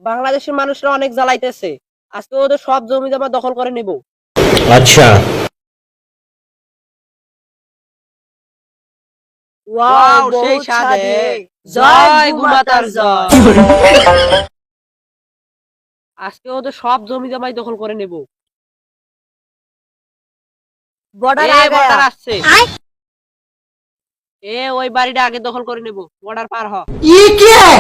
বাংলাদেশের মানুষরা অনেক জ্বালাইতেছে, আজকে ওদের সব জমি জমা দখল করে নেব। अच्छा। ওয়াও, সেই সাধে। জয় গুমাতার জয়। আজকে ওদের সব জমি জমাই দখল করে নেব। बॉर्डर এ आ বর্ডার गया। আসছে। ওই বাড়িটা আগে দখল করে নেব, বর্ডার পার হ। ये क्या है?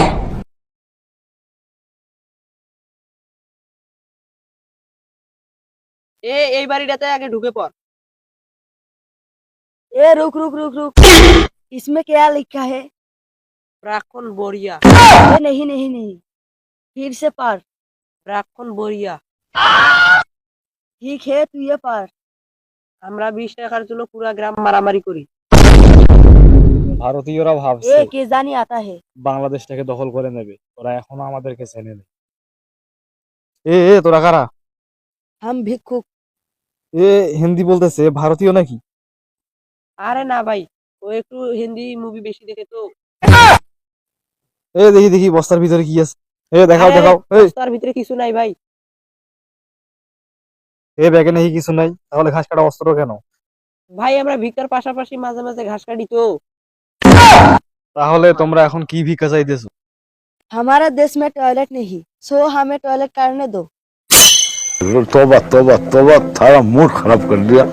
এই বাড়িটাতে আগে ঢুকে পড়। ए रुक रुक रुक रुक, इसमें क्या लिखा है? প্রাক্ষণ বরিয়া। ए नहीं नहीं नहीं, फिर से पढ़। প্রাক্ষণ বরিয়া। ठीक है, तू ये पढ़। আমরা 20 টাকার জন্য পুরা গ্রাম মারামারি করি। ভারতীয়রা ए ভাবছে के जानी आता है। বাংলাদেশটাকে দখল করে নেবে, ওরা এখনো আমাদেরকে চেনে নেই। তোরা কারা? हम भिक्षुक। এ হিন্দি বলতেছে, ভারতীয় নাকি? আরে না ভাই, ও একটু হিন্দি মুভি বেশি দেখে তো। দেখি দেখি বস্তার ভিতরে কি আছে। দেখাও আরে, দেখাও। তার ভিতরে কিছু নাই ভাই। ব্যাগে নেই কিছু নাই, তাহলে ঘাস কাটা অস্ত্র কেন? ভাই আমরা ভিক্ষার পাশাপাশি মাঝে মাঝে ঘাস কাটি তো। তাহলে তোমরা এখন কি ভিক্ষা চাইতেছো? हमारे देश में टॉयलेट नहीं, सो हमें टॉयलेट करने दो। तौबा तौबा तौबा, थारा मूड खराब कर दिया।